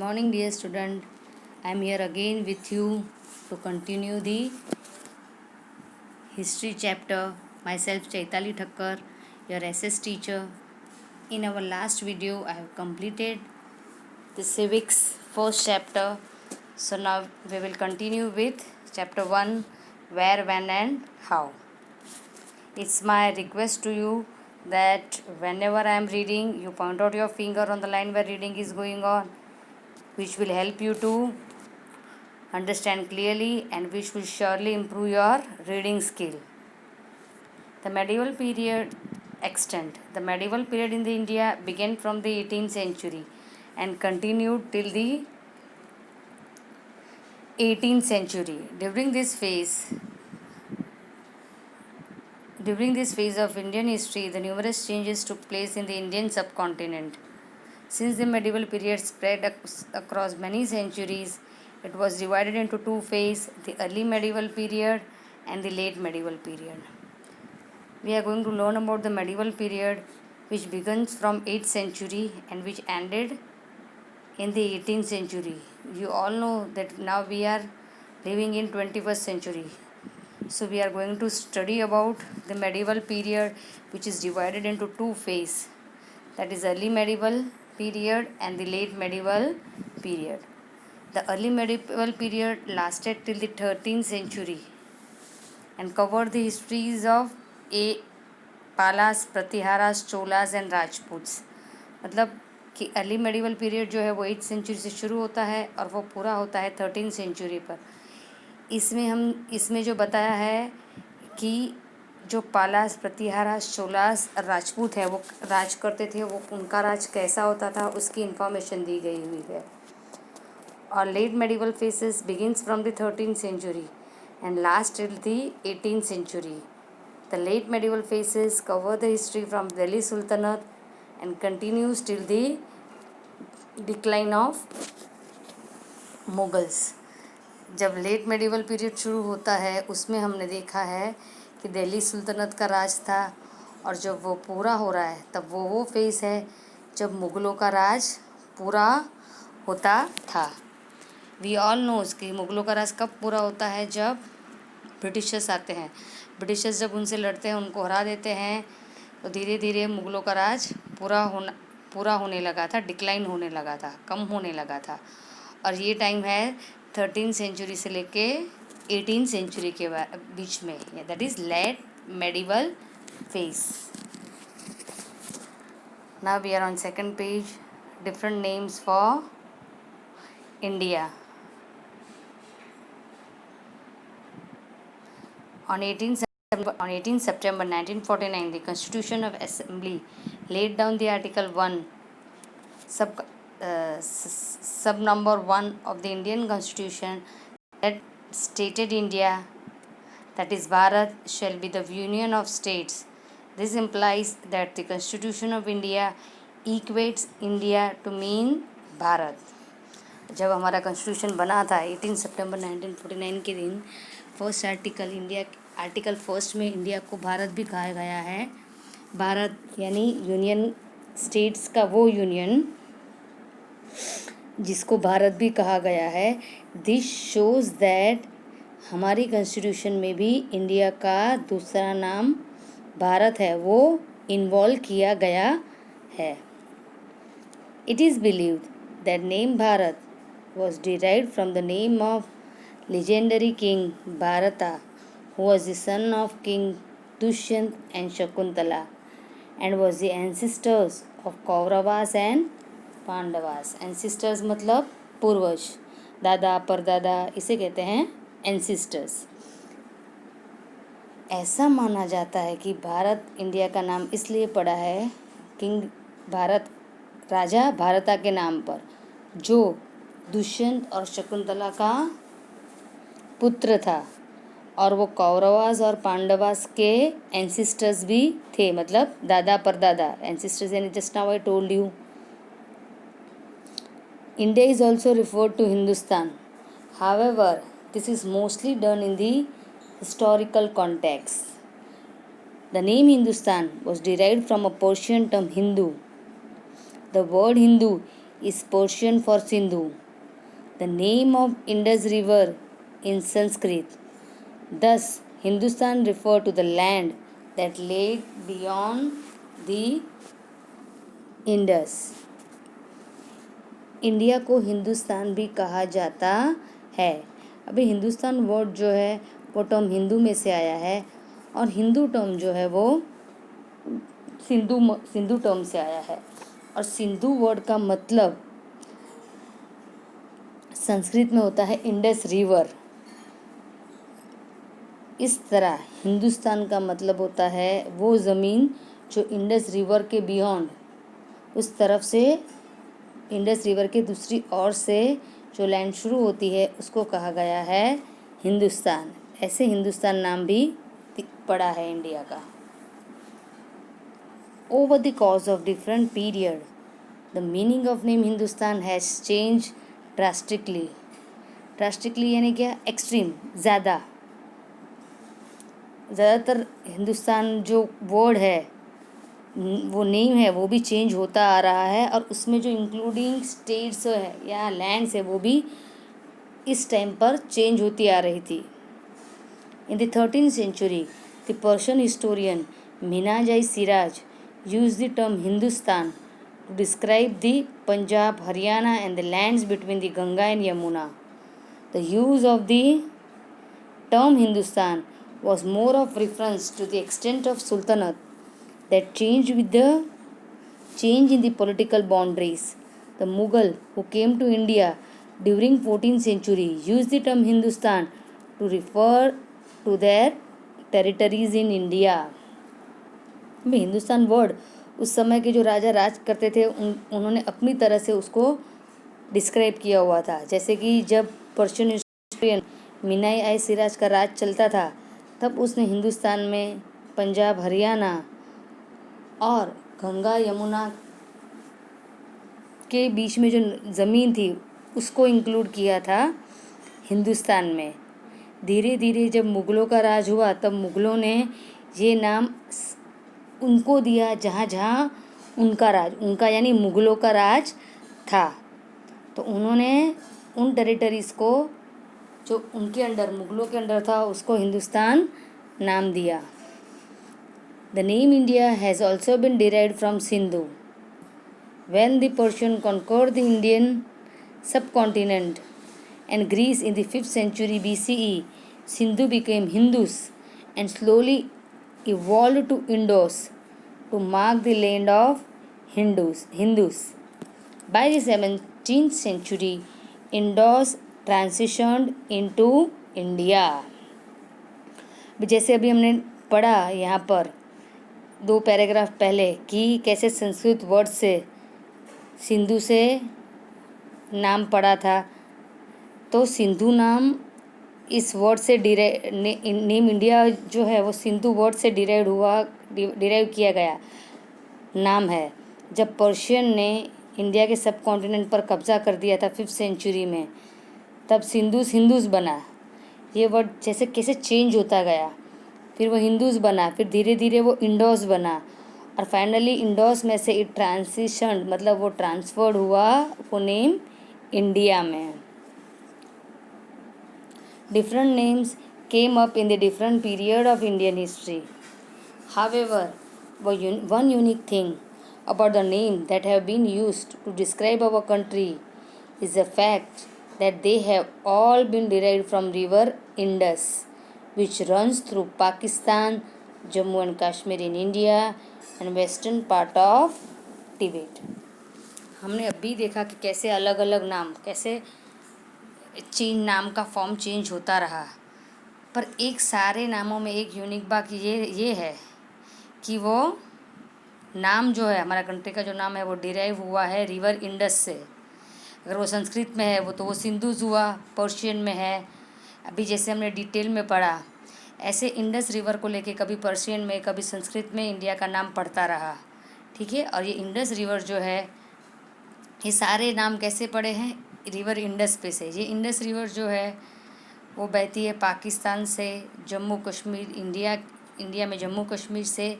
morning, dear student. I am here again with you to continue the history chapter. Myself, Chaitali Thakkar, your SS teacher. In our last video, I have completed the civics first chapter. So now we will continue with chapter 1, where, when, and how. It's my request to you that whenever I am reading, you point out your finger on the line where reading is going on, which will help you to understand clearly and which will surely improve your reading skill. The medieval period extent. The medieval period in the India began from the 18th century and continued till the 18th century. During this phase of Indian history, the numerous changes took place in the Indian subcontinent. Since the medieval period spread across many centuries, it was divided into two phases, the early medieval period and the late medieval period. We are going to learn about the medieval period, which begins from 8th century and which ended in the 18th century. You all know that now we are living in 21st century. So we are going to study about the medieval period, which is divided into two phases, that is early medieval period and the late medieval period. The early medieval period lasted till the 13th century and covered the histories of Palas, Pratiharas, Cholas and Rajputs. मतलब कि early medieval period जो है वो 8th century से शुरू होता है और वो पूरा होता है 13th सेंचुरी पर. इसमें जो बताया है कि जो पालास, प्रतिहारास, चोलास और राजपूत है वो राज करते थे, वो उनका राज कैसा होता था उसकी इन्फॉर्मेशन दी गई हुई है. और late medieval phases begins from the 13th century and last till the 18th century. The late medieval phases cover the history from Delhi Sultanate and continues till the decline of Mughals. जब late medieval period शुरू होता है उसमें हमने देखा है कि दिल्ली सुल्तनत का राज था, और जब वो पूरा हो रहा है तब वो फेस है जब मुग़लों का राज पूरा होता था. वी ऑल नोज कि मुग़लों का राज कब पूरा होता है, जब ब्रिटिशर्स आते हैं. ब्रिटिशर्स जब उनसे लड़ते हैं, उनको हरा देते हैं, तो धीरे धीरे मुग़लों का राज पूरा होने लगा था, डिक्लाइन होने लगा था, कम होने लगा था. और ये टाइम है 13th सेंचुरी से लेके 18th सेंचुरी के बीच में, that is late medieval phase. Now we are on second page. Different names for India. On 18 September 1949, the Constitution of Assembly laid down the Article 1, sub number 1 of the Indian Constitution that stated India, that is Bharat, shall be the union of states. This implies that the Constitution of India equates India to mean Bharat. जब हमारा constitution बना था 18 सितंबर 1949 के दिन, first article first में India को भारत भी कहा गया है. भारत यानी यूनियन स्टेट्स का वो यूनियन जिसको भारत भी कहा गया है. दिस शोज़ दैट हमारी कॉन्स्टिट्यूशन में भी इंडिया का दूसरा नाम भारत है, वो इन्वॉल्व किया गया है. It is believed that name Bharat was derived from the name of legendary king Bharata, who was the son of King Dushyant and Shakuntala and was the ancestors of Kauravas and Pandavas. Ancestors मतलब पूर्वज, दादा परदादा, इसे कहते हैं ancestors. ऐसा माना जाता है कि भारत इंडिया का नाम इसलिए पड़ा है किंग भारत, राजा भारता के नाम पर, जो दुष्यंत और शकुंतला का पुत्र था, और वो कौरवास और पांडवास के एंसिस्टर्स भी थे, मतलब दादा परदादा. एंसिस्टर्स यानी just now I told you. India is also referred to Hindustan. However this is mostly done in the historical context. The name Hindustan was derived from a Persian term Hindu. The word Hindu is Persian for Sindhu, the name of Indus River in Sanskrit. Thus, Hindustan referred to the land that lay beyond the Indus. India को हिंदुस्तान भी कहा जाता है। अभी Hindustan word जो है वो term Hindu में से आया है, और हिंदू टर्म जो है वो सिंधु टर्म से आया है। और सिंधु वर्ड का मतलब संस्कृत में होता है इंडस रिवर। इस तरह हिंदुस्तान का मतलब होता है वो ज़मीन जो इंडस रिवर के बियॉन्ड, उस तरफ से, इंडस रिवर के दूसरी ओर से जो लैंड शुरू होती है उसको कहा गया है हिंदुस्तान। ऐसे हिंदुस्तान नाम भी पड़ा है इंडिया का। Over the course of different period the meaning of name Hindustan has change drastically. Drastically यानी क्या? एक्सट्रीम, ज़्यादातर हिंदुस्तान जो वर्ड है, वो नेम है, वो भी चेंज होता आ रहा है, और उसमें जो इंक्लूडिंग स्टेट्स है या लैंड्स है वो भी इस टाइम पर चेंज होती आ रही थी। In the 13th century, the Persian historian Minhaj Siraj use the term Hindustan to describe the Punjab, Haryana and the lands between the Ganga and Yamuna. The use of the term Hindustan was more of reference to the extent of sultanate that changed with the change in the political boundaries. The Mughal who came to India during 14th century used the term Hindustan to refer to their territories in India. Hindustan word उस समय के जो राजा राज करते थे उन्होंने अपनी तरह से उसको डिस्क्राइब किया हुआ था। जैसे कि जब पर्शियन हिस्टोरियन मिनाई सिराज का राज चलता था तब उसने हिंदुस्तान में पंजाब, हरियाणा और गंगा यमुना के बीच में जो ज़मीन थी उसको इंक्लूड किया था हिंदुस्तान में। धीरे धीरे जब मुग़लों का राज हुआ तब मुग़लों ने ये नाम उनको दिया जहाँ जहाँ उनका राज, उनका यानी मुग़लों का राज था, तो उन्होंने उन टेरिटरीज़ को जो उनके अंडर, मुग़लों के अंडर था, उसको हिंदुस्तान नाम दिया। The name India has also been derived from Sindhu. When the Persian conquered the Indian subcontinent and Greece in the 5th century BCE, Sindhu became Hindus and slowly evolved to Indus to mark the land of Hindus. By the 17th century, Indus transitioned into India. जैसे अभी हमने पढ़ा यहाँ पर 2 paragraph पहले कि कैसे Sanskrit word से सिंधु से नाम पड़ा था, तो सिंधु नाम इस वर्ड से नेम इंडिया जो है वो सिंधु वर्ड से डिराइव किया गया नाम है। जब पर्शियन ने इंडिया के सब कॉन्टिनेंट पर कब्ज़ा कर दिया था 5th सेंचुरी में, तब हिंदूस बना। ये वर्ड जैसे कैसे चेंज होता गया, फिर वो हिंदूस बना, फिर धीरे धीरे वो इंडोस बना, और फाइनली इंडोस में से इट ट्रांसिशन मतलब वो ट्रांसफर्ड हुआ वो नेम इंडिया में। Different names came up in the different period of Indian history. However, one unique thing about the name that have been used to describe our country is the fact that they have all been derived from river Indus, which runs through Pakistan, Jammu and Kashmir in India and western part of Tibet. हमने अभी देखा कि कैसे अलग अलग नाम, कैसे नाम का फॉर्म चेंज होता रहा, पर एक सारे नामों में एक यूनिक बात ये है कि वो नाम जो है, हमारा कंट्री का जो नाम है वो डिराइव हुआ है रिवर इंडस से। अगर वो संस्कृत में है वो तो वो सिंधुज हुआ, पर्शियन में है, अभी जैसे हमने डिटेल में पढ़ा, ऐसे इंडस रिवर को लेके कभी पर्शियन में कभी संस्कृत में इंडिया का नाम पढ़ता रहा। ठीक है, और ये इंडस रिवर जो है, ये सारे नाम कैसे पड़े हैं? रिवर इंडस पे से। ये इंडस रिवर जो है वो बहती है पाकिस्तान से जम्मू कश्मीर, इंडिया में जम्मू कश्मीर से,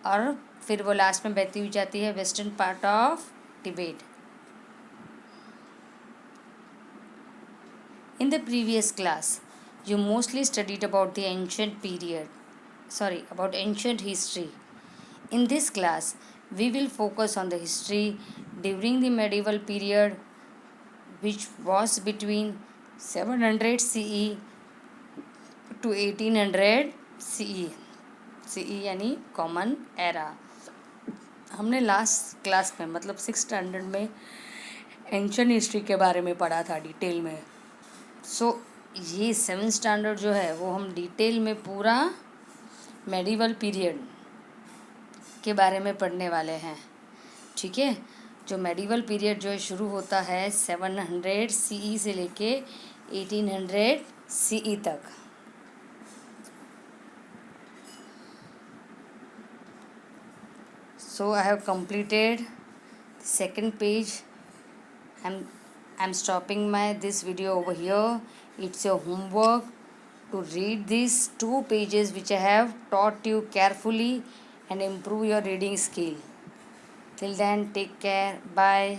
और फिर वो लास्ट में बहती हुई जाती है western part of Tibet. In the previous class, you mostly studied about the about ancient history. In this class, we will focus on the history during the medieval period, which was between 700 CE to 1800 CE. CE यानी common era. हमने last class में मतलब 6 standard में ancient history के बारे में पढ़ा था डिटेल में. सो ये 7 स्टैंडर्ड जो है वो हम डिटेल में पूरा मेडिवल पीरियड के बारे में पढ़ने वाले हैं. ठीक है. जो मेडिवल पीरियड जो है शुरू होता है 700 CE से लेके 1800 CE तक. So I have completed the second page. I'm stopping this video over here. It's your homework to read these 2 pages which I have taught you carefully and improve your reading skill. Till then, take care. Bye.